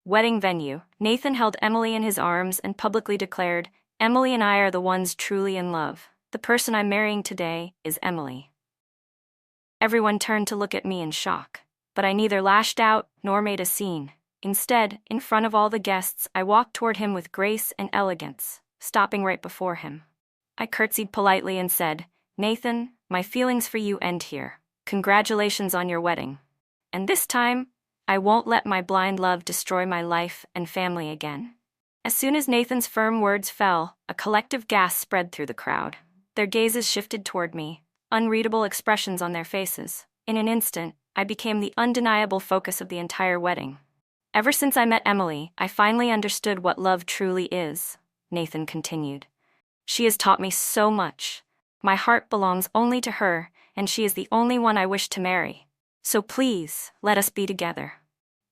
wedding venue, Nathan held Emily in his arms and publicly declared, "Emily and I are the ones truly in love. The person I'm marrying today is Emily." Everyone turned to look at me in shock, but I neither lashed out nor made a scene. Instead, in front of all the guests, I walked toward him with grace and elegance, stopping right before him. I curtsied politely and said, "Nathan, my feelings for you end here. Congratulations on your wedding. And this time, I won't let my blind love destroy my life and family again." As soon as Nathan's firm words fell, a collective gasp spread through the crowd. Their gazes shifted toward me, unreadable expressions on their faces. In an instant, I became the undeniable focus of the entire wedding. "Ever since I met Emily, I finally understood what love truly is," Nathan continued. "She has taught me so much. My heart belongs only to her, and she is the only one I wish to marry. So please, let us be together."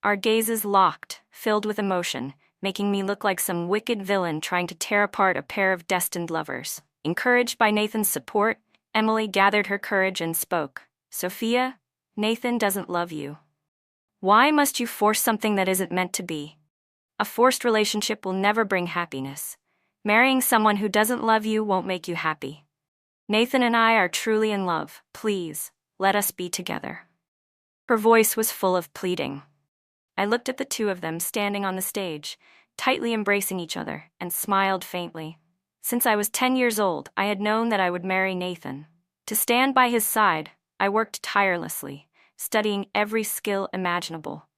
Our gazes locked, filled with emotion, making me look like some wicked villain trying to tear apart a pair of destined lovers. Encouraged by Nathan's support, Emily gathered her courage and spoke, "Sophia, Nathan doesn't love you. Why must you force something that isn't meant to be? A forced relationship will never bring happiness. Marrying someone who doesn't love you won't make you happy. Nathan and I are truly in love. Please, let us be together." Her voice was full of pleading. I looked at the two of them standing on the stage, tightly embracing each other, and smiled faintly. Since I was 10 years old, I had known that I would marry Nathan. To stand by his side, I worked tirelessly, studying every skill imaginable.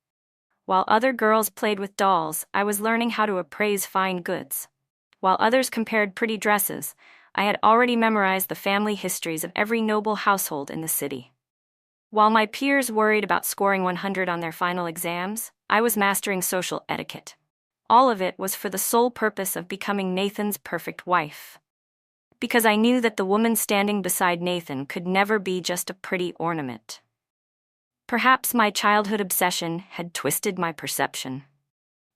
While other girls played with dolls, I was learning how to appraise fine goods. While others compared pretty dresses, I had already memorized the family histories of every noble household in the city. While my peers worried about scoring 100 on their final exams, I was mastering social etiquette. All of it was for the sole purpose of becoming Nathan's perfect wife. Because I knew that the woman standing beside Nathan could never be just a pretty ornament. Perhaps my childhood obsession had twisted my perception.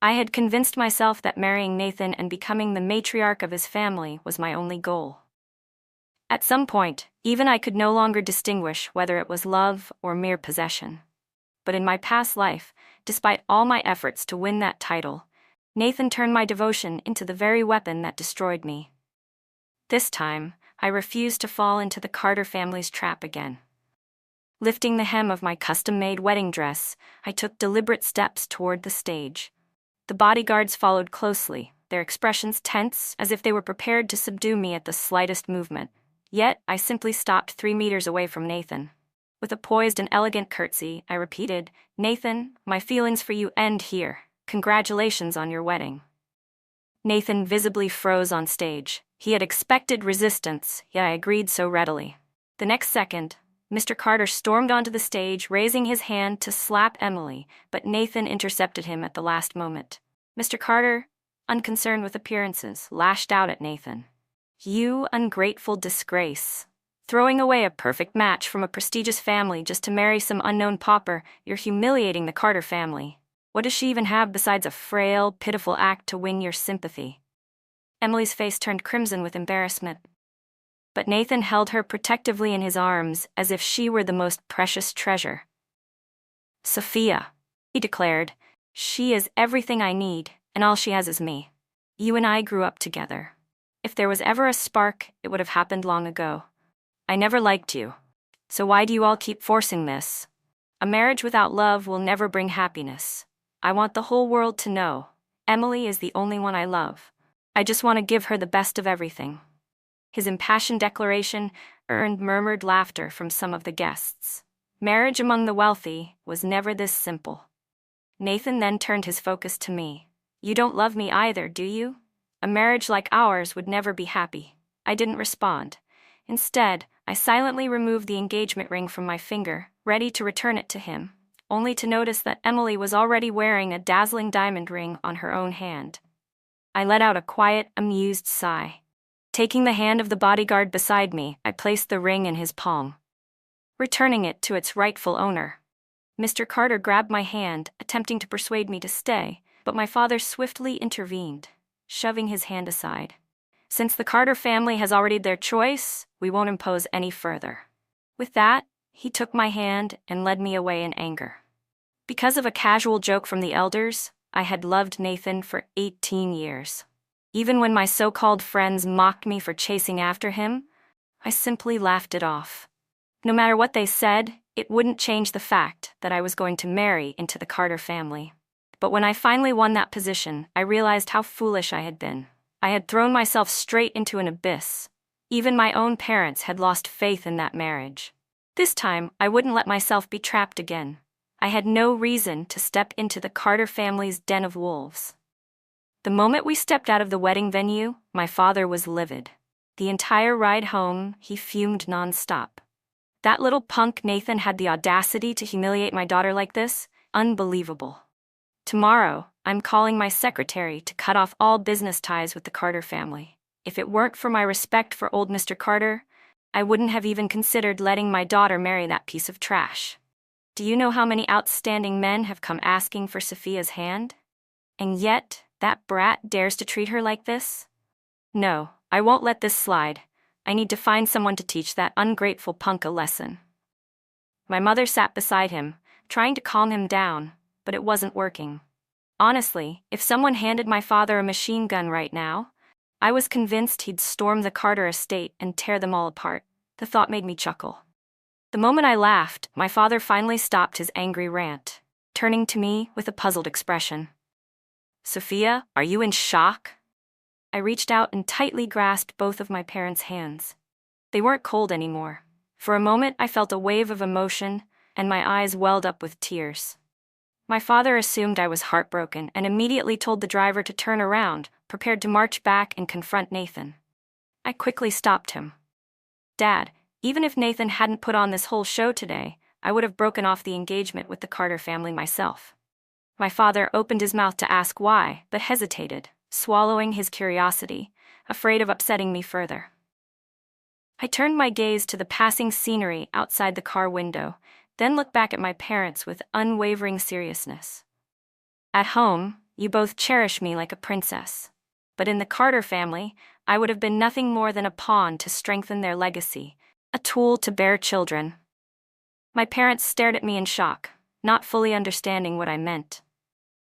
I had convinced myself that marrying Nathan and becoming the matriarch of his family was my only goal. At some point, even I could no longer distinguish whether it was love or mere possession. But in my past life, despite all my efforts to win that title, Nathan turned my devotion into the very weapon that destroyed me. This time, I refused to fall into the Carter family's trap again. Lifting the hem of my custom-made wedding dress, I took deliberate steps toward the stage. The bodyguards followed closely, their expressions tense as if they were prepared to subdue me at the slightest movement. Yet, I simply stopped 3 meters away from Nathan. With a poised and elegant curtsy, I repeated, "Nathan, my feelings for you end here. Congratulations on your wedding." Nathan visibly froze on stage. He had expected resistance, yet I agreed so readily. The next second, Mr. Carter stormed onto the stage, raising his hand to slap Emily, but Nathan intercepted him at the last moment. Mr. Carter, unconcerned with appearances, lashed out at Nathan. "You ungrateful disgrace. Throwing away a perfect match from a prestigious family just to marry some unknown pauper, you're humiliating the Carter family. What does she even have besides a frail, pitiful act to win your sympathy?" Emily's face turned crimson with embarrassment. But Nathan held her protectively in his arms as if she were the most precious treasure. "Sophia," he declared, "she is everything I need, and all she has is me. You and I grew up together. If there was ever a spark, it would have happened long ago. I never liked you. So why do you all keep forcing this? A marriage without love will never bring happiness. I want the whole world to know. Emily is the only one I love. I just want to give her the best of everything." His impassioned declaration earned murmured laughter from some of the guests. Marriage among the wealthy was never this simple. Nathan then turned his focus to me. "You don't love me either, do you? A marriage like ours would never be happy." I didn't respond. Instead, I silently removed the engagement ring from my finger, ready to return it to him, only to notice that Emily was already wearing a dazzling diamond ring on her own hand. I let out a quiet, amused sigh. Taking the hand of the bodyguard beside me, I placed the ring in his palm, returning it to its rightful owner. Mr. Carter grabbed my hand, attempting to persuade me to stay, but my father swiftly intervened, shoving his hand aside. "Since the Carter family has already their choice, we won't impose any further." With that, he took my hand and led me away in anger. Because of a casual joke from the elders, I had loved Nathan for 18 years. Even when my so-called friends mocked me for chasing after him, I simply laughed it off. No matter what they said, it wouldn't change the fact that I was going to marry into the Carter family. But when I finally won that position, I realized how foolish I had been. I had thrown myself straight into an abyss. Even my own parents had lost faith in that marriage. This time, I wouldn't let myself be trapped again. I had no reason to step into the Carter family's den of wolves. The moment we stepped out of the wedding venue, my father was livid. The entire ride home, he fumed nonstop. That little punk Nathan had the audacity to humiliate my daughter like this? Unbelievable. Tomorrow, I'm calling my secretary to cut off all business ties with the Carter family. If it weren't for my respect for old Mr. Carter, I wouldn't have even considered letting my daughter marry that piece of trash. Do you know how many outstanding men have come asking for Sophia's hand? And yet, that brat dares to treat her like this? No, I won't let this slide. I need to find someone to teach that ungrateful punk a lesson. My mother sat beside him, trying to calm him down, but it wasn't working. Honestly, if someone handed my father a machine gun right now, I was convinced he'd storm the Carter estate and tear them all apart. The thought made me chuckle. The moment I laughed, my father finally stopped his angry rant, turning to me with a puzzled expression. Sophia, are you in shock? I reached out and tightly grasped both of my parents' hands. They weren't cold anymore. For a moment, I felt a wave of emotion, and my eyes welled up with tears. My father assumed I was heartbroken and immediately told the driver to turn around, prepared to march back and confront Nathan. I quickly stopped him. Dad, even if Nathan hadn't put on this whole show today, I would have broken off the engagement with the Carter family myself. My father opened his mouth to ask why, but hesitated, swallowing his curiosity, afraid of upsetting me further. I turned my gaze to the passing scenery outside the car window, then looked back at my parents with unwavering seriousness. At home, you both cherish me like a princess. But in the Carter family, I would have been nothing more than a pawn to strengthen their legacy, a tool to bear children. My parents stared at me in shock, not fully understanding what I meant.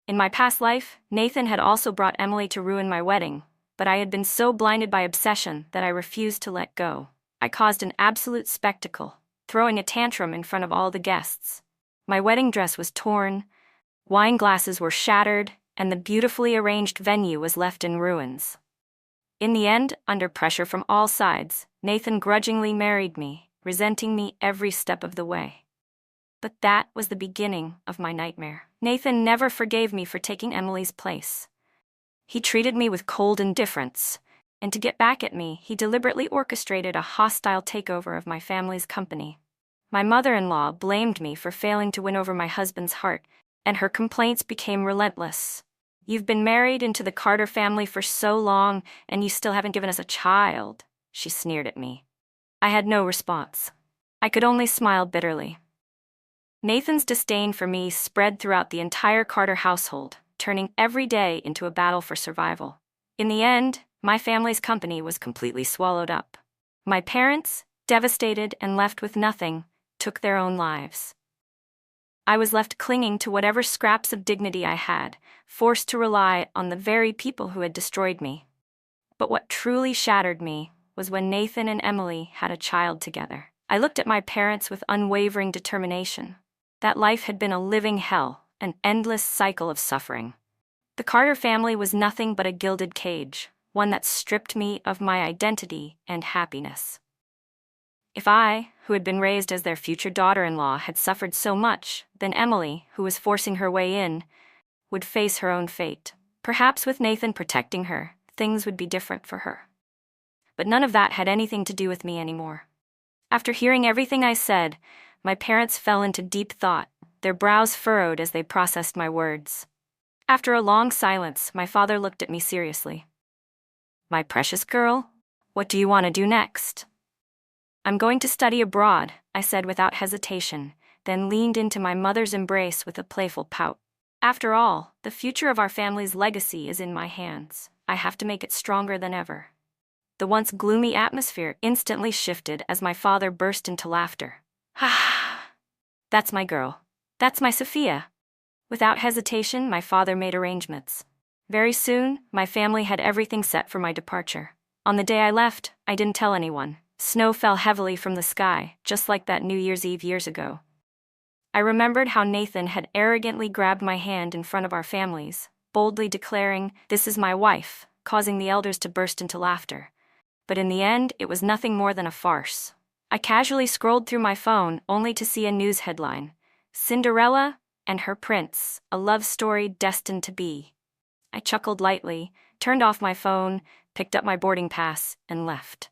In my past life, Nathan had also brought Emily to ruin my wedding, but I had been so blinded by obsession that I refused to let go. I caused an absolute spectacle, throwing a tantrum in front of all the guests. My wedding dress was torn, wine glasses were shattered, and the beautifully arranged venue was left in ruins. In the end, under pressure from all sides, Nathan grudgingly married me, resenting me every step of the way. But that was the beginning of my nightmare. Nathan never forgave me for taking Emily's place. He treated me with cold indifference, and to get back at me, he deliberately orchestrated a hostile takeover of my family's company. My mother-in-law blamed me for failing to win over my husband's heart, and her complaints became relentless. You've been married into the Carter family for so long, and you still haven't given us a child, she sneered at me. I had no response. I could only smile bitterly. Nathan's disdain for me spread throughout the entire Carter household, turning every day into a battle for survival. In the end, my family's company was completely swallowed up. My parents, devastated and left with nothing, took their own lives. I was left clinging to whatever scraps of dignity I had, forced to rely on the very people who had destroyed me. But what truly shattered me was when Nathan and Emily had a child together. I looked at my parents with unwavering determination. That life had been a living hell, an endless cycle of suffering. The Carter family was nothing but a gilded cage, one that stripped me of my identity and happiness. If I, who had been raised as their future daughter-in-law, had suffered so much, then Emily, who was forcing her way in, would face her own fate. Perhaps with Nathan protecting her, things would be different for her. But none of that had anything to do with me anymore. After hearing everything I said, my parents fell into deep thought, their brows furrowed as they processed my words. After a long silence, my father looked at me seriously. My precious girl, what do you want to do next? I'm going to study abroad, I said without hesitation, then leaned into my mother's embrace with a playful pout. After all, the future of our family's legacy is in my hands. I have to make it stronger than ever. The once gloomy atmosphere instantly shifted as my father burst into laughter. Ha! That's my girl. That's my Sophia. Without hesitation, my father made arrangements. Very soon, my family had everything set for my departure. On the day I left, I didn't tell anyone. Snow fell heavily from the sky, just like that New Year's Eve years ago. I remembered how Nathan had arrogantly grabbed my hand in front of our families, boldly declaring, "This is my wife," causing the elders to burst into laughter. But in the end, it was nothing more than a farce. I casually scrolled through my phone only to see a news headline: "Cinderella and her prince, a love story destined to be." I chuckled lightly, turned off my phone, picked up my boarding pass, and left.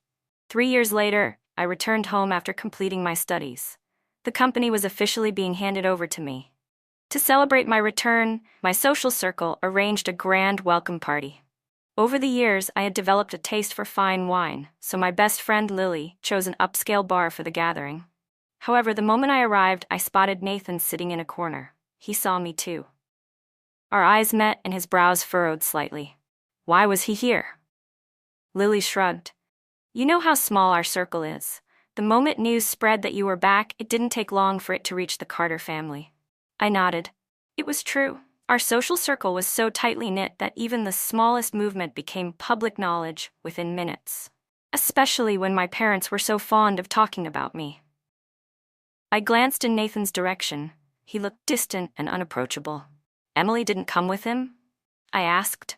3 years later, I returned home after completing my studies. The company was officially being handed over to me. To celebrate my return, my social circle arranged a grand welcome party. Over the years, I had developed a taste for fine wine, so my best friend Lily chose an upscale bar for the gathering. However, the moment I arrived, I spotted Nathan sitting in a corner. He saw me too. Our eyes met and his brows furrowed slightly. Why was he here? Lily shrugged. You know how small our circle is. The moment news spread that you were back, it didn't take long for it to reach the Carter family. I nodded. It was true. Our social circle was so tightly knit that even the smallest movement became public knowledge within minutes. Especially when my parents were so fond of talking about me. I glanced in Nathan's direction. He looked distant and unapproachable. Emily didn't come with him? I asked.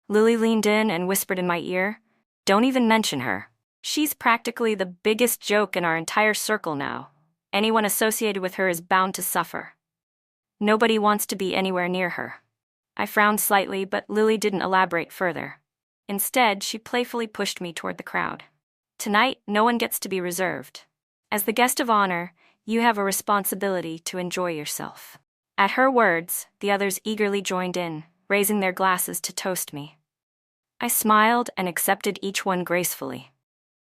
Lily leaned in and whispered in my ear, "Don't even mention her. She's practically the biggest joke in our entire circle now. Anyone associated with her is bound to suffer. Nobody wants to be anywhere near her." I frowned slightly, but Lily didn't elaborate further. Instead, she playfully pushed me toward the crowd. "Tonight, no one gets to be reserved. As the guest of honor, you have a responsibility to enjoy yourself." At her words, the others eagerly joined in, raising their glasses to toast me. I smiled and accepted each one gracefully.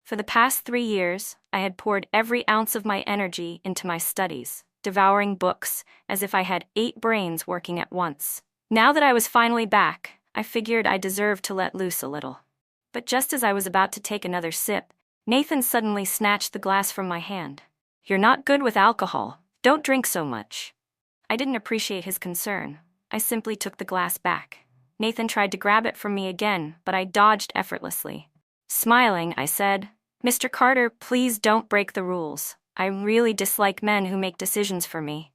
For the past 3 years, I had poured every ounce of my energy into my studies, devouring books as if I had 8 brains working at once. Now that I was finally back, I figured I deserved to let loose a little. But just as I was about to take another sip, Nathan suddenly snatched the glass from my hand. "You're not good with alcohol. Don't drink so much." I didn't appreciate his concern. I simply took the glass back. Nathan tried to grab it from me again, but I dodged effortlessly. Smiling, I said, "Mr. Carter, please don't break the rules. I really dislike men who make decisions for me."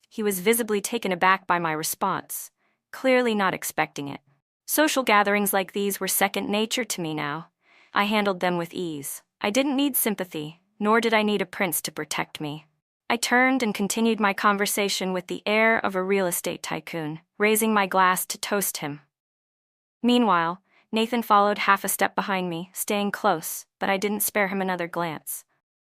He was visibly taken aback by my response, clearly not expecting it. Social gatherings like these were second nature to me now. I handled them with ease. I didn't need sympathy, nor did I need a prince to protect me. I turned and continued my conversation with the air of a real estate tycoon, raising my glass to toast him. Meanwhile, Nathan followed half a step behind me, staying close, but I didn't spare him another glance.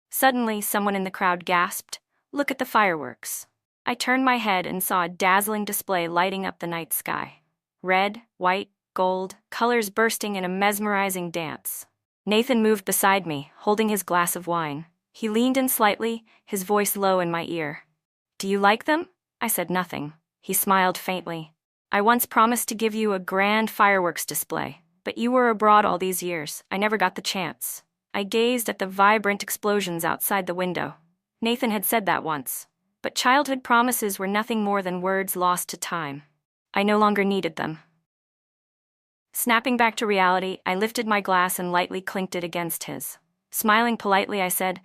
Suddenly, someone in the crowd gasped, "Look at the fireworks." I turned my head and saw a dazzling display lighting up the night sky. Red, white, gold, colors bursting in a mesmerizing dance. Nathan moved beside me, holding his glass of wine. He leaned in slightly, his voice low in my ear. "Do you like them?" I said nothing. He smiled faintly. "I once promised to give you a grand fireworks display, but you were abroad all these years. I never got the chance." I gazed at the vibrant explosions outside the window. Nathan had said that once, but childhood promises were nothing more than words lost to time. I no longer needed them. Snapping back to reality, I lifted my glass and lightly clinked it against his. Smiling politely, I said,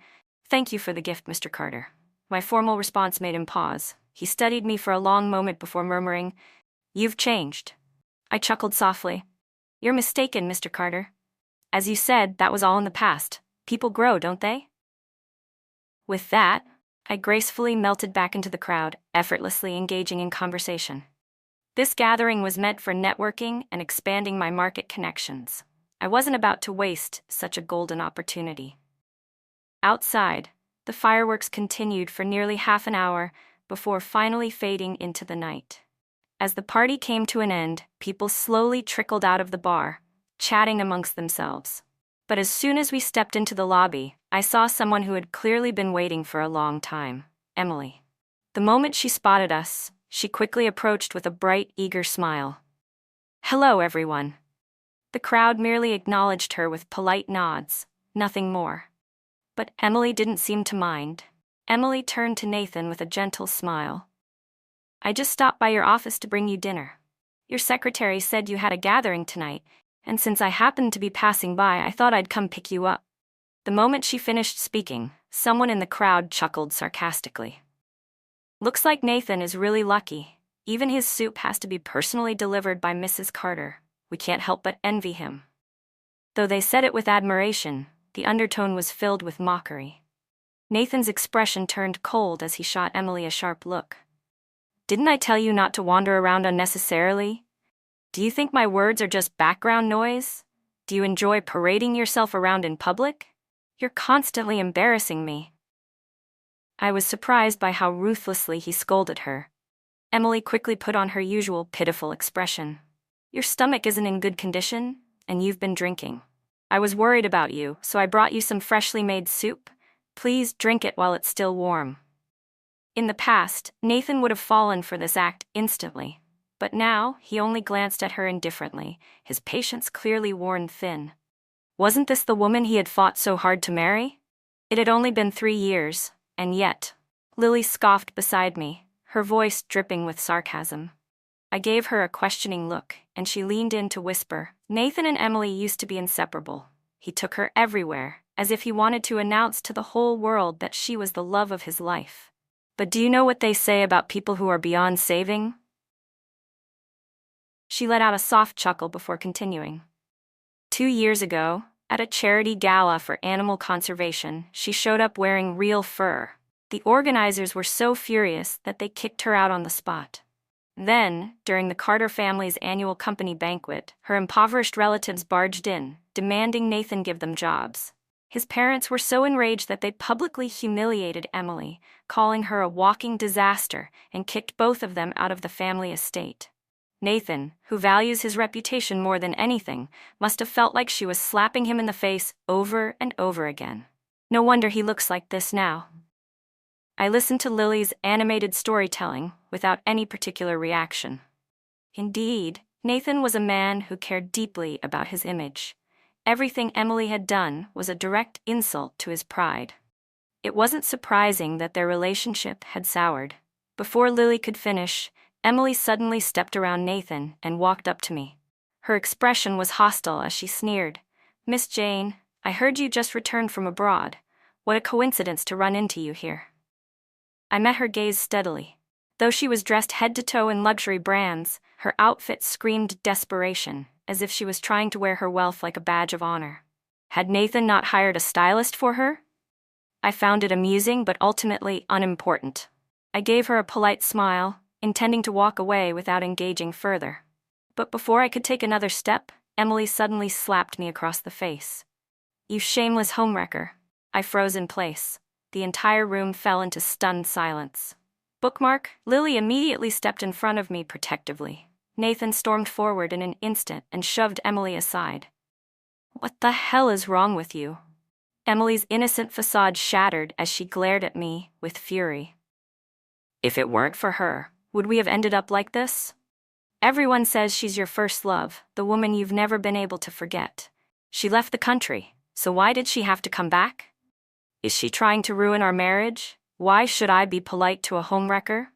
"Thank you for the gift, Mr. Carter." My formal response made him pause. He studied me for a long moment before murmuring, "You've changed." I chuckled softly. "You're mistaken, Mr. Carter. As you said, that was all in the past. People grow, don't they?" With that, I gracefully melted back into the crowd, effortlessly engaging in conversation. This gathering was meant for networking and expanding my market connections. I wasn't about to waste such a golden opportunity. Outside, the fireworks continued for nearly half an hour before finally fading into the night. As the party came to an end, people slowly trickled out of the bar, chatting amongst themselves. But as soon as we stepped into the lobby, I saw someone who had clearly been waiting for a long time, Emily. The moment she spotted us, she quickly approached with a bright, eager smile. "Hello, everyone." The crowd merely acknowledged her with polite nods, nothing more. But Emily didn't seem to mind. Emily turned to Nathan with a gentle smile. I just stopped by your office to bring you dinner. Your secretary said you had a gathering tonight, and since I happened to be passing by, I thought I'd come pick you up." The moment she finished speaking, someone in the crowd chuckled sarcastically. "Looks like Nathan is really lucky. Even his soup has to be personally delivered by Mrs. Carter. We can't help but envy him." Though they said it with admiration, the undertone was filled with mockery. Nathan's expression turned cold as he shot Emily a sharp look. "Didn't I tell you not to wander around unnecessarily? Do you think my words are just background noise? Do you enjoy parading yourself around in public? You're constantly embarrassing me." I was surprised by how ruthlessly he scolded her. Emily quickly put on her usual pitiful expression. "Your stomach isn't in good condition, and you've been drinking. I was worried about you, so I brought you some freshly made soup. Please drink it while it's still warm." In the past, Nathan would have fallen for this act instantly, but now he only glanced at her indifferently, his patience clearly worn thin. Wasn't this the woman he had fought so hard to marry? It had only been 3 years, and yet. Lily scoffed beside me, her voice dripping with sarcasm. I gave her a questioning look, and she leaned in to whisper, "Nathan and Emily used to be inseparable. He took her everywhere, as if he wanted to announce to the whole world that she was the love of his life. But do you know what they say about people who are beyond saving?" She let out a soft chuckle before continuing. 2 years ago, at a charity gala for animal conservation, she showed up wearing real fur. The organizers were so furious that they kicked her out on the spot. Then, during the Carter family's annual company banquet, her impoverished relatives barged in, demanding Nathan give them jobs. His parents were so enraged that they publicly humiliated Emily, calling her a walking disaster, and kicked both of them out of the family estate. Nathan, who values his reputation more than anything, must have felt like she was slapping him in the face over and over again. No wonder he looks like this now. I listened to Lily's animated storytelling without any particular reaction. Indeed, Nathan was a man who cared deeply about his image. Everything Emily had done was a direct insult to his pride. It wasn't surprising that their relationship had soured. Before Lily could finish, Emily suddenly stepped around Nathan and walked up to me. Her expression was hostile as she sneered, "Miss Jane, I heard you just returned from abroad. What a coincidence to run into you here." I met her gaze steadily. Though she was dressed head to toe in luxury brands, her outfit screamed desperation, as if she was trying to wear her wealth like a badge of honor. Had Nathan not hired a stylist for her? I found it amusing but ultimately unimportant. I gave her a polite smile, intending to walk away without engaging further. But before I could take another step, Emily suddenly slapped me across the face. "You shameless homewrecker." I froze in place. The entire room fell into stunned silence. Bookmark, Lily immediately stepped in front of me protectively. Nathan stormed forward in an instant and shoved Emily aside. "What the hell is wrong with you?" Emily's innocent facade shattered as she glared at me with fury. "If it weren't for her, would we have ended up like this? Everyone says she's your first love, the woman you've never been able to forget. She left the country, so why did she have to come back? Is she trying to ruin our marriage? Why should I be polite to a homewrecker?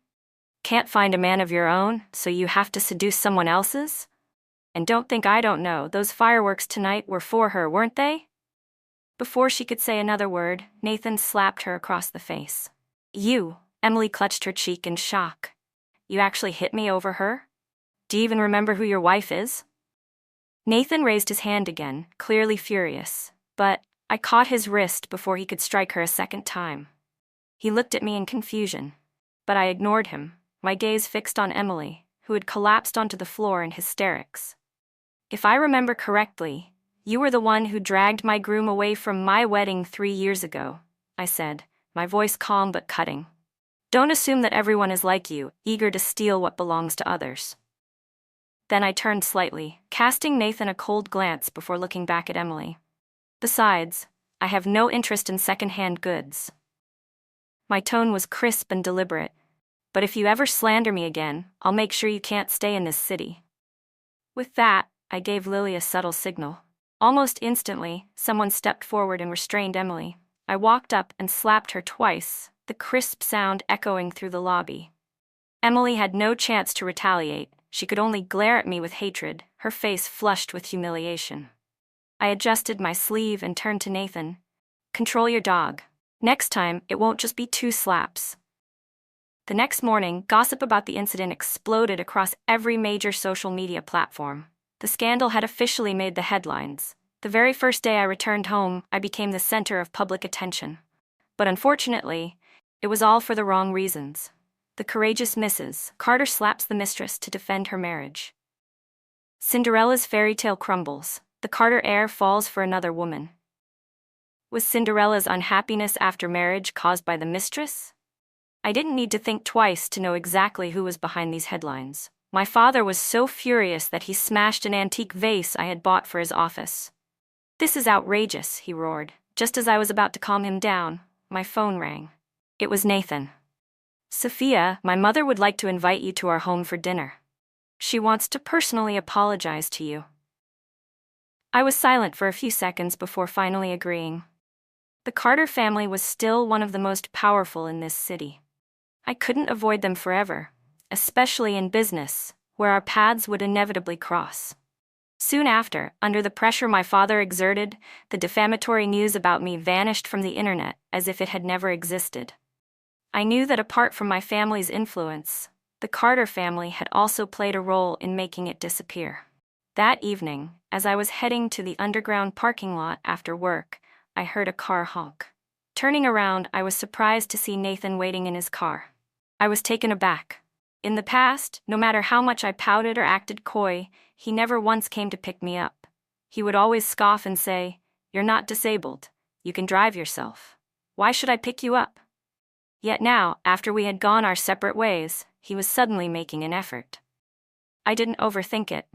Can't find a man of your own, so you have to seduce someone else's? And don't think I don't know, those fireworks tonight were for her, weren't they?" Before she could say another word, Nathan slapped her across the face. "You," Emily clutched her cheek in shock. "You actually hit me over her? Do you even remember who your wife is?" Nathan raised his hand again, clearly furious, but I caught his wrist before he could strike her a second time. He looked at me in confusion, but I ignored him, my gaze fixed on Emily, who had collapsed onto the floor in hysterics. "If I remember correctly, you were the one who dragged my groom away from my wedding 3 years ago," I said, my voice calm but cutting. "Don't assume that everyone is like you, eager to steal what belongs to others." Then I turned slightly, casting Nathan a cold glance before looking back at Emily. "Besides, I have no interest in second-hand goods." My tone was crisp and deliberate. "But if you ever slander me again, I'll make sure you can't stay in this city." With that, I gave Lily a subtle signal. Almost instantly, someone stepped forward and restrained Emily. I walked up and slapped her twice, the crisp sound echoing through the lobby. Emily had no chance to retaliate. She could only glare at me with hatred, her face flushed with humiliation. I adjusted my sleeve and turned to Nathan. Control your dog. Next time, it won't just be 2 slaps. The next morning, gossip about the incident exploded across every major social media platform. The scandal had officially made the headlines. The very first day I returned home, I became the center of public attention. But unfortunately, it was all for the wrong reasons. The courageous Mrs. Carter slaps the mistress to defend her marriage. Cinderella's fairy tale crumbles. The Carter heir falls for another woman. Was Cinderella's unhappiness after marriage caused by the mistress? I didn't need to think twice to know exactly who was behind these headlines. My father was so furious that he smashed an antique vase I had bought for his office. "This is outrageous," he roared. Just as I was about to calm him down, my phone rang. It was Nathan. "Sophia, my mother would like to invite you to our home for dinner. She wants to personally apologize to you." I was silent for a few seconds before finally agreeing. The Carter family was still one of the most powerful in this city. I couldn't avoid them forever, especially in business, where our paths would inevitably cross. Soon after, under the pressure my father exerted, the defamatory news about me vanished from the internet as if it had never existed. I knew that apart from my family's influence, the Carter family had also played a role in making it disappear. That evening, as I was heading to the underground parking lot after work, I heard a car honk. Turning around, I was surprised to see Nathan waiting in his car. I was taken aback. In the past, no matter how much I pouted or acted coy, he never once came to pick me up. He would always scoff and say, "You're not disabled. You can drive yourself. Why should I pick you up?" Yet now, after we had gone our separate ways, he was suddenly making an effort. I didn't overthink it.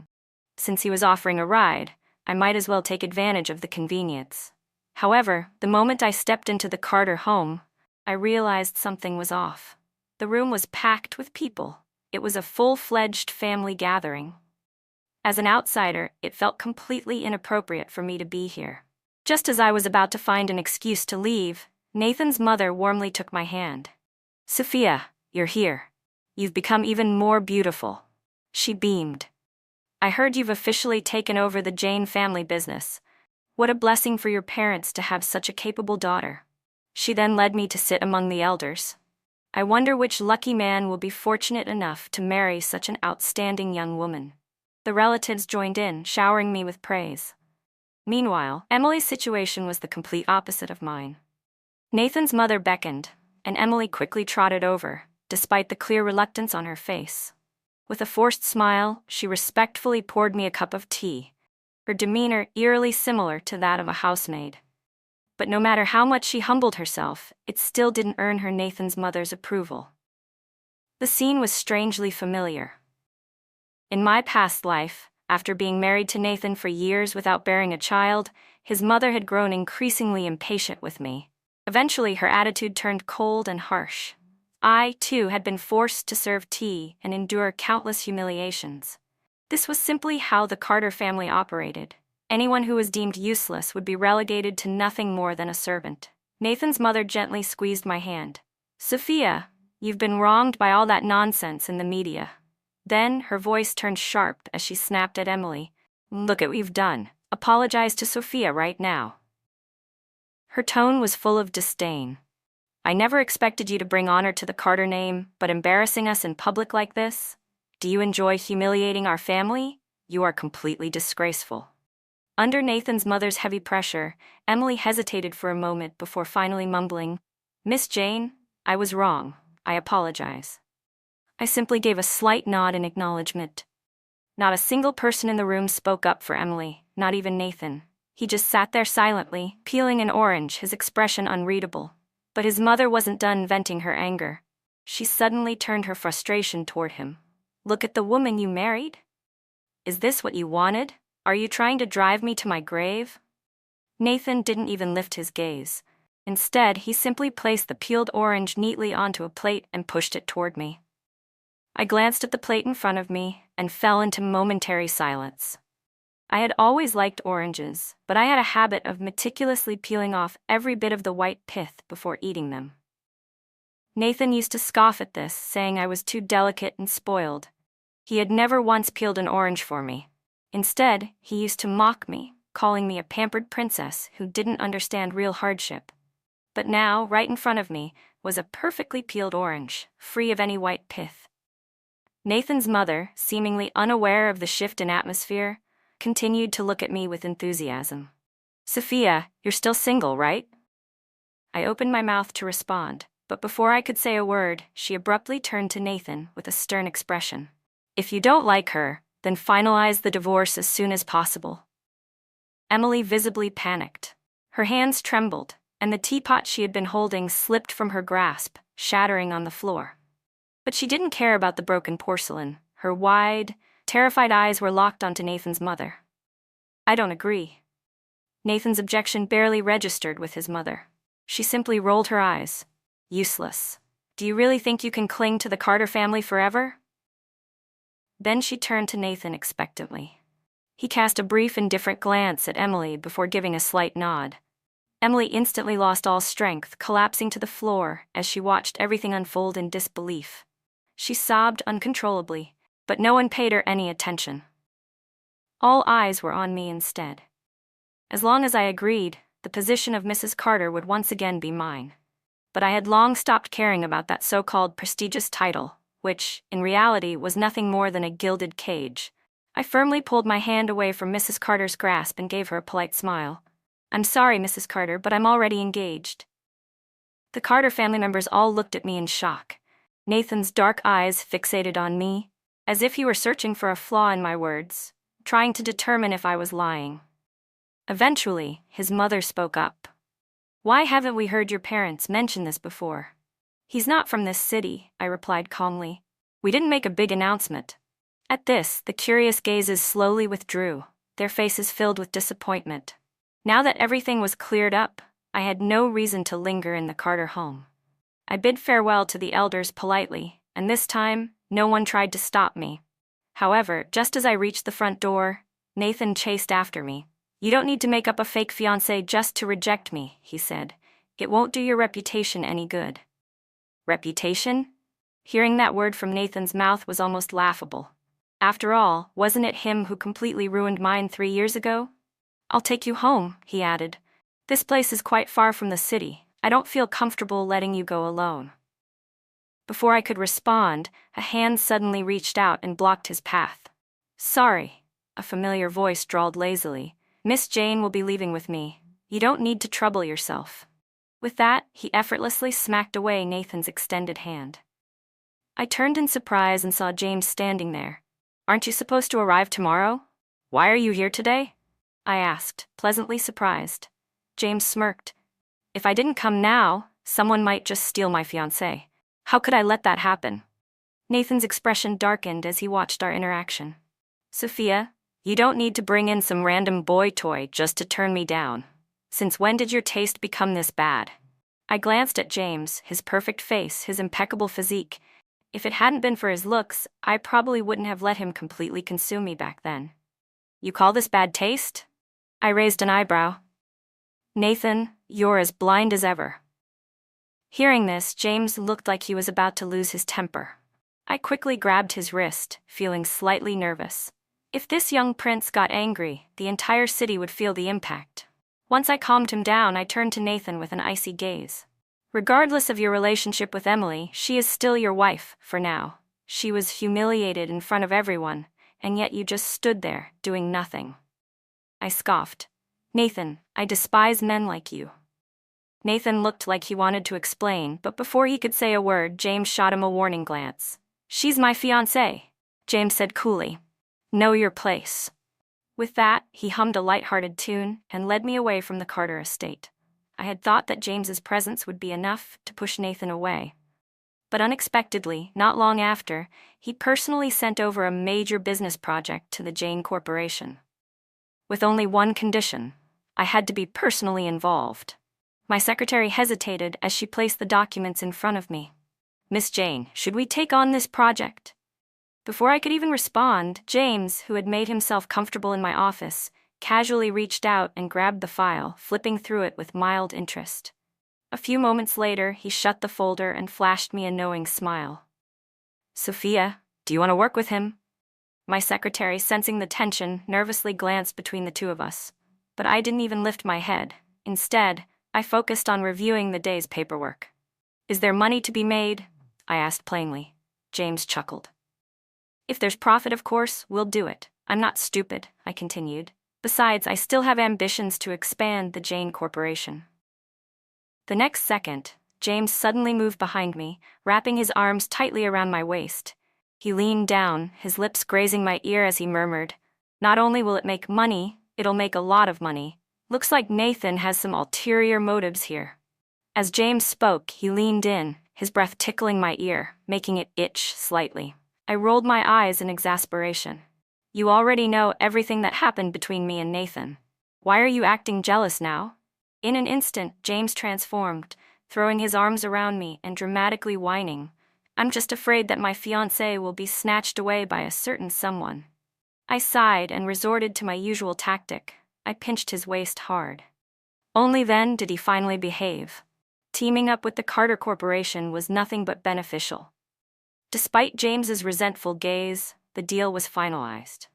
Since he was offering a ride, I might as well take advantage of the convenience. However, the moment I stepped into the Carter home, I realized something was off. The room was packed with people. It was a full-fledged family gathering. As an outsider, it felt completely inappropriate for me to be here. Just as I was about to find an excuse to leave, Nathan's mother warmly took my hand. "Sophia, you're here. You've become even more beautiful." She beamed. "I heard you've officially taken over the Jane family business. What a blessing for your parents to have such a capable daughter." She then led me to sit among the elders. I wonder which lucky man will be fortunate enough to marry such an outstanding young woman. The relatives joined in, showering me with praise. Meanwhile, Emily's situation was the complete opposite of mine. Nathan's mother beckoned, and Emily quickly trotted over, despite the clear reluctance on her face. With a forced smile, she respectfully poured me a cup of tea, her demeanor eerily similar to that of a housemaid. But no matter how much she humbled herself, it still didn't earn her Nathan's mother's approval. The scene was strangely familiar. In my past life, after being married to Nathan for years without bearing a child, his mother had grown increasingly impatient with me. Eventually, her attitude turned cold and harsh. I, too, had been forced to serve tea and endure countless humiliations. This was simply how the Carter family operated. Anyone who was deemed useless would be relegated to nothing more than a servant. Nathan's mother gently squeezed my hand. "Sophia, you've been wronged by all that nonsense in the media." Then her voice turned sharp as she snapped at Emily. "Look at what you've done. Apologize to Sophia right now." Her tone was full of disdain. "I never expected you to bring honor to the Carter name, but embarrassing us in public like this? Do you enjoy humiliating our family? You are completely disgraceful." Under Nathan's mother's heavy pressure, Emily hesitated for a moment before finally mumbling, "Miss Jane, I was wrong. I apologize." I simply gave a slight nod in acknowledgement. Not a single person in the room spoke up for Emily, not even Nathan. He just sat there silently, peeling an orange, his expression unreadable. But his mother wasn't done venting her anger. She suddenly turned her frustration toward him. "Look at the woman you married? Is this what you wanted? Are you trying to drive me to my grave?" Nathan didn't even lift his gaze. Instead, he simply placed the peeled orange neatly onto a plate and pushed it toward me. I glanced at the plate in front of me and fell into momentary silence. I had always liked oranges, but I had a habit of meticulously peeling off every bit of the white pith before eating them. Nathan used to scoff at this, saying I was too delicate and spoiled. He had never once peeled an orange for me. Instead, he used to mock me, calling me a pampered princess who didn't understand real hardship. But now, right in front of me, was a perfectly peeled orange, free of any white pith. Nathan's mother, seemingly unaware of the shift in atmosphere, continued to look at me with enthusiasm. "Sophia, you're still single, right?" I opened my mouth to respond, but before I could say a word, she abruptly turned to Nathan with a stern expression. "If you don't like her, then finalize the divorce as soon as possible." Emily visibly panicked. Her hands trembled, and the teapot she had been holding slipped from her grasp, shattering on the floor. But she didn't care about the broken porcelain. Her wide, terrified eyes were locked onto Nathan's mother. "I don't agree." Nathan's objection barely registered with his mother. She simply rolled her eyes. "Useless. Do you really think you can cling to the Carter family forever?" Then she turned to Nathan expectantly. He cast a brief, indifferent glance at Emily before giving a slight nod. Emily instantly lost all strength, collapsing to the floor as she watched everything unfold in disbelief. She sobbed uncontrollably, but no one paid her any attention. All eyes were on me instead. As long as I agreed, the position of Mrs. Carter would once again be mine. But I had long stopped caring about that so-called prestigious title, which, in reality, was nothing more than a gilded cage. I firmly pulled my hand away from Mrs. Carter's grasp and gave her a polite smile. "I'm sorry, Mrs. Carter, but I'm already engaged." The Carter family members all looked at me in shock. Nathan's dark eyes fixated on me, as if he were searching for a flaw in my words, trying to determine if I was lying. Eventually, his mother spoke up. "Why haven't we heard your parents mention this before?" "He's not from this city," I replied calmly. "We didn't make a big announcement." At this, the curious gazes slowly withdrew, their faces filled with disappointment. Now that everything was cleared up, I had no reason to linger in the Carter home. I bid farewell to the elders politely, and this time, no one tried to stop me. However, just as I reached the front door, Nathan chased after me. "You don't need to make up a fake fiancé just to reject me," he said. "It won't do your reputation any good." Reputation? Hearing that word from Nathan's mouth was almost laughable. After all, wasn't it him who completely ruined mine 3 years ago? "I'll take you home," he added. "This place is quite far from the city. I don't feel comfortable letting you go alone." Before I could respond, a hand suddenly reached out and blocked his path. "Sorry," a familiar voice drawled lazily. "Miss Jane will be leaving with me. You don't need to trouble yourself." With that, he effortlessly smacked away Nathan's extended hand. I turned in surprise and saw James standing there. "Aren't you supposed to arrive tomorrow? Why are you here today?" I asked, pleasantly surprised. James smirked. "If I didn't come now, someone might just steal my fiancé. How could I let that happen?" Nathan's expression darkened as he watched our interaction. "Sophia, you don't need to bring in some random boy toy just to turn me down. Since when did your taste become this bad?" I glanced at James, his perfect face, his impeccable physique. If it hadn't been for his looks, I probably wouldn't have let him completely consume me back then. "You call this bad taste?" I raised an eyebrow. "Nathan, you're as blind as ever." Hearing this, James looked like he was about to lose his temper. I quickly grabbed his wrist, feeling slightly nervous. If this young prince got angry, the entire city would feel the impact. Once I calmed him down, I turned to Nathan with an icy gaze. "Regardless of your relationship with Emily, she is still your wife, for now. She was humiliated in front of everyone, and yet you just stood there, doing nothing." I scoffed. "Nathan, I despise men like you." Nathan looked like he wanted to explain, but before he could say a word, James shot him a warning glance. "She's my fiancée," James said coolly. "Know your place." With that, he hummed a light-hearted tune and led me away from the Carter estate. I had thought that James's presence would be enough to push Nathan away. But unexpectedly, not long after, he personally sent over a major business project to the Jane Corporation. With only one condition: I had to be personally involved. My secretary hesitated as she placed the documents in front of me. "Miss Jane, should we take on this project?" Before I could even respond, James, who had made himself comfortable in my office, casually reached out and grabbed the file, flipping through it with mild interest. A few moments later, he shut the folder and flashed me a knowing smile. Sophia, do you want to work with him? My secretary, sensing the tension, nervously glanced between the two of us. But I didn't even lift my head. Instead, I focused on reviewing the day's paperwork. Is there money to be made? I asked plainly. James chuckled. If there's profit, of course, we'll do it. I'm not stupid, I continued. Besides, I still have ambitions to expand the Jane Corporation. The next second, James suddenly moved behind me, wrapping his arms tightly around my waist. He leaned down, his lips grazing my ear as he murmured, "Not only will it make money, it'll make a lot of money. Looks like Nathan has some ulterior motives here." As James spoke, he leaned in, his breath tickling my ear, making it itch slightly. I rolled my eyes in exasperation. "You already know everything that happened between me and Nathan. Why are you acting jealous now?" In an instant, James transformed, throwing his arms around me and dramatically whining. "I'm just afraid that my fiancé will be snatched away by a certain someone." I sighed and resorted to my usual tactic. I pinched his waist hard. Only then did he finally behave. Teaming up with the Carter Corporation was nothing but beneficial. Despite James's resentful gaze, the deal was finalized.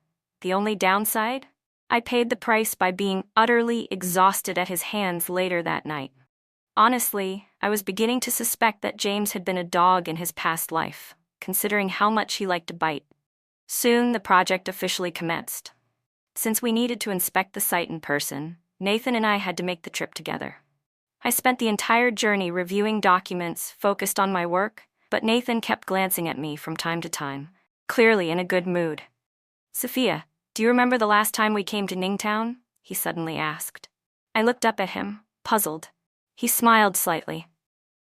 The only downside? I paid the price by being utterly exhausted at his hands later that night. Honestly, I was beginning to suspect that James had been a dog in his past life, considering how much he liked to bite. Soon, the project officially commenced. Since we needed to inspect the site in person, Nathan and I had to make the trip together. I spent the entire journey reviewing documents focused on my work, but Nathan kept glancing at me from time to time, clearly in a good mood. "Sophia, do you remember the last time we came to Ningtown?" he suddenly asked. I looked up at him, puzzled. He smiled slightly.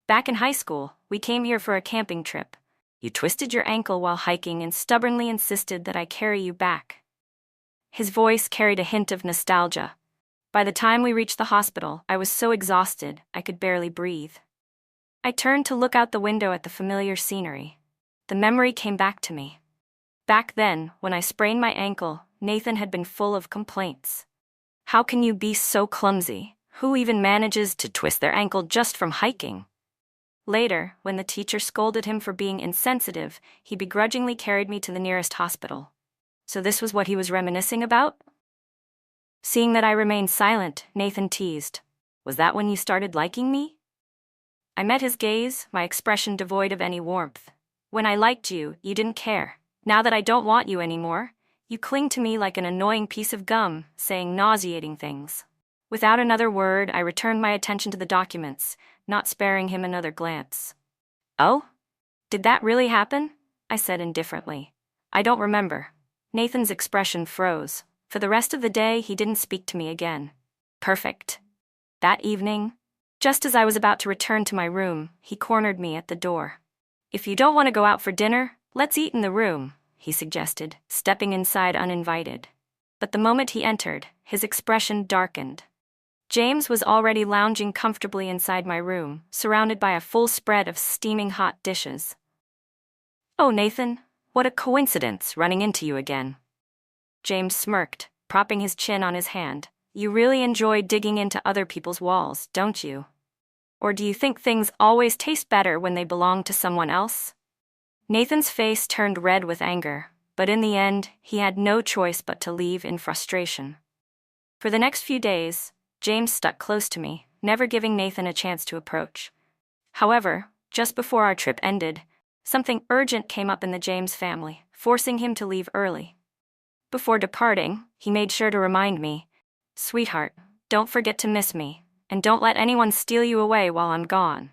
"Back in high school, we came here for a camping trip. You twisted your ankle while hiking and stubbornly insisted that I carry you back." His voice carried a hint of nostalgia. By the time we reached the hospital, I was so exhausted I could barely breathe. I turned to look out the window at the familiar scenery. The memory came back to me. Back then, when I sprained my ankle, Nathan had been full of complaints. "How can you be so clumsy? Who even manages to twist their ankle just from hiking?" Later, when the teacher scolded him for being insensitive, he begrudgingly carried me to the nearest hospital. So this was what he was reminiscing about? Seeing that I remained silent, Nathan teased, "Was that when you started liking me?" I met his gaze, my expression devoid of any warmth. "When I liked you, you didn't care. Now that I don't want you anymore, you cling to me like an annoying piece of gum, saying nauseating things." Without another word, I returned my attention to the documents, not sparing him another glance. "Oh? Did that really happen?" I said indifferently. "I don't remember." Nathan's expression froze. For the rest of the day, he didn't speak to me again. Perfect. That evening, just as I was about to return to my room, he cornered me at the door. "If you don't want to go out for dinner, let's eat in the room," he suggested, stepping inside uninvited. But the moment he entered, his expression darkened. James was already lounging comfortably inside my room, surrounded by a full spread of steaming hot dishes. "Oh, Nathan, what a coincidence, running into you again." James smirked, propping his chin on his hand. "You really enjoy digging into other people's walls, don't you? Or do you think things always taste better when they belong to someone else?" Nathan's face turned red with anger, but in the end, he had no choice but to leave in frustration. For the next few days, James stuck close to me, never giving Nathan a chance to approach. However, just before our trip ended, something urgent came up in the James family, forcing him to leave early. Before departing, he made sure to remind me, "Sweetheart, don't forget to miss me, and don't let anyone steal you away while I'm gone."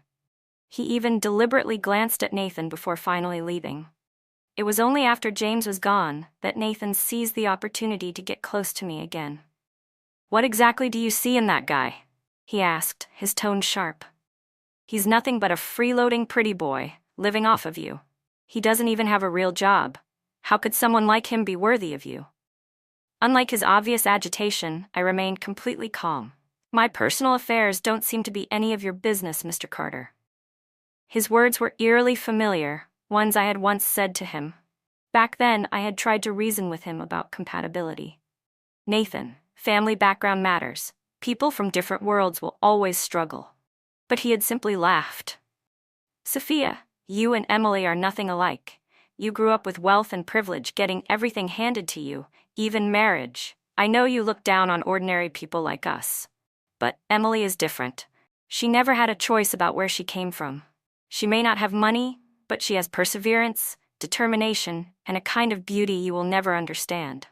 He even deliberately glanced at Nathan before finally leaving. It was only after James was gone that Nathan seized the opportunity to get close to me again. "What exactly do you see in that guy?" he asked, his tone sharp. "He's nothing but a freeloading pretty boy, living off of you. He doesn't even have a real job. How could someone like him be worthy of you?" Unlike his obvious agitation, I remained completely calm. "My personal affairs don't seem to be any of your business, Mr. Carter." His words were eerily familiar, ones I had once said to him. Back then, I had tried to reason with him about compatibility. "Nathan, family background matters. People from different worlds will always struggle." But he had simply laughed. Sophia, you and Emily are nothing alike. You grew up with wealth and privilege, getting everything handed to you, even marriage. I know you look down on ordinary people like us. But Emily is different. She never had a choice about where she came from. She may not have money, but she has perseverance, determination, and a kind of beauty you will never understand.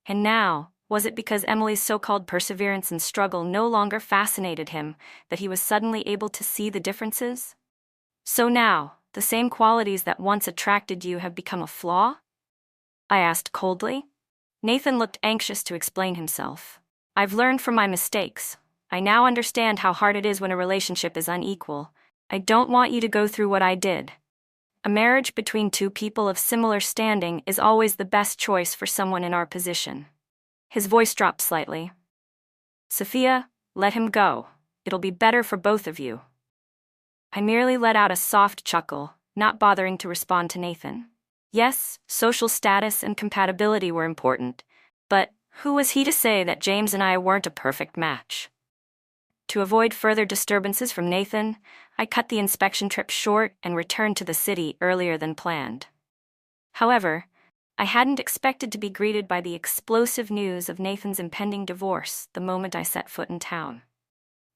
And now, was it because Emily's so-called perseverance and struggle no longer fascinated him that he was suddenly able to see the differences? So now, the same qualities that once attracted you have become a flaw? I asked coldly. Nathan looked anxious to explain himself. I've learned from my mistakes. I now understand how hard it is when a relationship is unequal. I don't want you to go through what I did. A marriage between two people of similar standing is always the best choice for someone in our position. His voice dropped slightly. Sophia, let him go. It'll be better for both of you. I merely let out a soft chuckle, not bothering to respond to Nathan. Yes, social status and compatibility were important, but who was he to say that James and I weren't a perfect match? To avoid further disturbances from Nathan, I cut the inspection trip short and returned to the city earlier than planned. However, I hadn't expected to be greeted by the explosive news of Nathan's impending divorce the moment I set foot in town.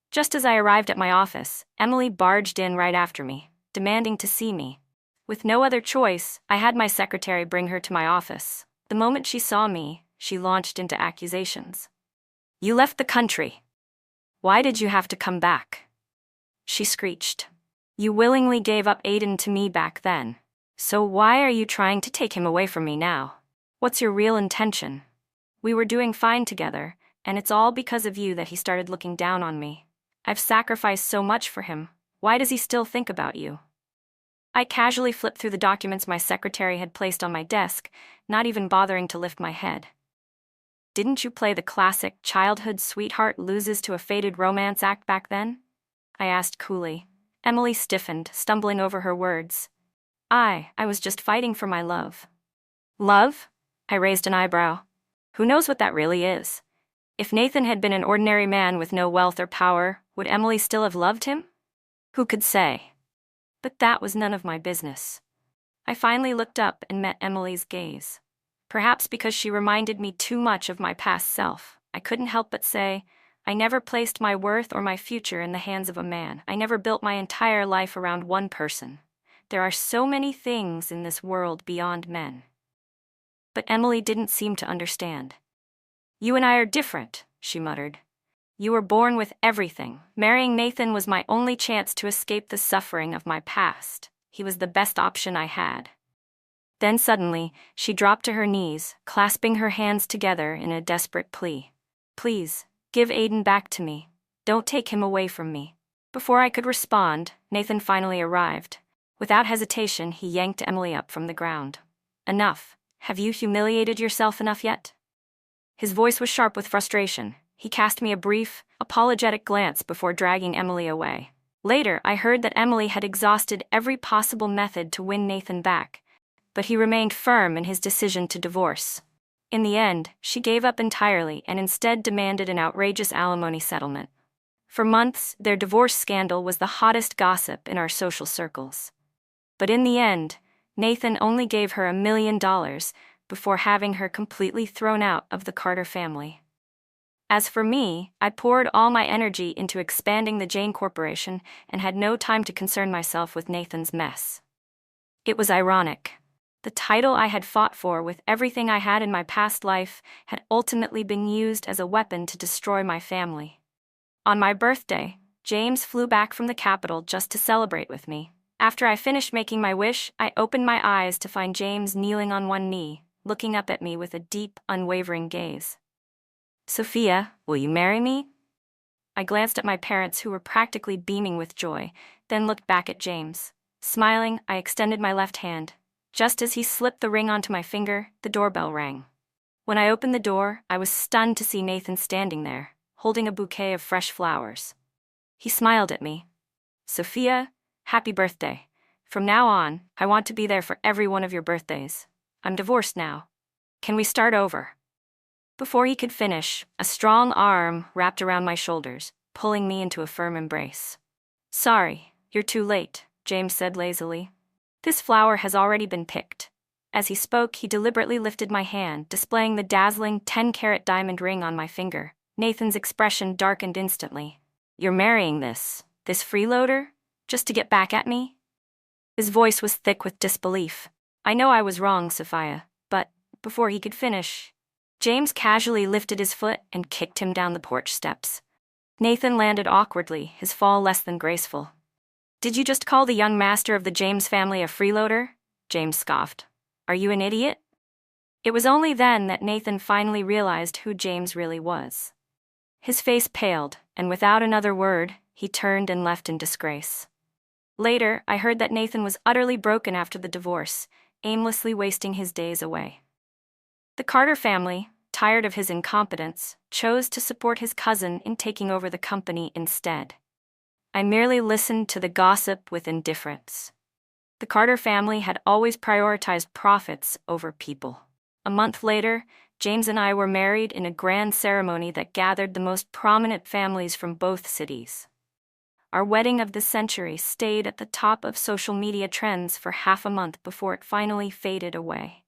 Just as I arrived at my office, Emily barged in right after me, demanding to see me. With no other choice, I had my secretary bring her to my office. The moment she saw me, she launched into accusations. You left the country. Why did you have to come back? She screeched. You willingly gave up Aiden to me back then. So why are you trying to take him away from me now? What's your real intention? We were doing fine together, and it's all because of you that he started looking down on me. I've sacrificed so much for him. Why does he still think about you? I casually flipped through the documents my secretary had placed on my desk, not even bothering to lift my head. Didn't you play the classic childhood sweetheart loses to a faded romance act back then? I asked coolly. Emily stiffened, stumbling over her words. I was just fighting for my love. Love? I raised an eyebrow. Who knows what that really is? If Nathan had been an ordinary man with no wealth or power, would Emily still have loved him? Who could say? But that was none of my business. I finally looked up and met Emily's gaze. Perhaps because she reminded me too much of my past self, I couldn't help but say, I never placed my worth or my future in the hands of a man. I never built my entire life around one person. There are so many things in this world beyond men. But Emily didn't seem to understand. You and I are different, she muttered. You were born with everything. Marrying Nathan was my only chance to escape the suffering of my past. He was the best option I had. Then suddenly, she dropped to her knees, clasping her hands together in a desperate plea. Please, give Aiden back to me. Don't take him away from me. Before I could respond, Nathan finally arrived. Without hesitation, he yanked Emily up from the ground. Enough. Have you humiliated yourself enough yet? His voice was sharp with frustration. He cast me a brief, apologetic glance before dragging Emily away. Later, I heard that Emily had exhausted every possible method to win Nathan back, but he remained firm in his decision to divorce. In the end, she gave up entirely and instead demanded an outrageous alimony settlement. For months, their divorce scandal was the hottest gossip in our social circles. But in the end, Nathan only gave her $1 million before having her completely thrown out of the Carter family. As for me, I poured all my energy into expanding the Jane Corporation and had no time to concern myself with Nathan's mess. It was ironic. The title I had fought for with everything I had in my past life had ultimately been used as a weapon to destroy my family. On my birthday, James flew back from the capital just to celebrate with me. After I finished making my wish, I opened my eyes to find James kneeling on one knee, looking up at me with a deep, unwavering gaze. Sophia, will you marry me? I glanced at my parents who were practically beaming with joy, then looked back at James. Smiling, I extended my left hand. Just as he slipped the ring onto my finger, the doorbell rang. When I opened the door, I was stunned to see Nathan standing there, holding a bouquet of fresh flowers. He smiled at me. Sophia, happy birthday. From now on, I want to be there for every one of your birthdays. I'm divorced now. Can we start over? Before he could finish, a strong arm wrapped around my shoulders, pulling me into a firm embrace. Sorry, you're too late, James said lazily. This flower has already been picked. As he spoke, he deliberately lifted my hand, displaying the dazzling 10-carat diamond ring on my finger. Nathan's expression darkened instantly. You're marrying this freeloader? Just to get back at me? His voice was thick with disbelief. I know I was wrong, Sophia, but before he could finish, James casually lifted his foot and kicked him down the porch steps. Nathan landed awkwardly, his fall less than graceful. Did you just call the young master of the James family a freeloader? James scoffed. Are you an idiot? It was only then that Nathan finally realized who James really was. His face paled, and without another word, he turned and left in disgrace. Later, I heard that Nathan was utterly broken after the divorce, aimlessly wasting his days away. The Carter family, tired of his incompetence, chose to support his cousin in taking over the company instead. I merely listened to the gossip with indifference. The Carter family had always prioritized profits over people. A month later, James and I were married in a grand ceremony that gathered the most prominent families from both cities. Our wedding of the century stayed at the top of social media trends for half a month before it finally faded away.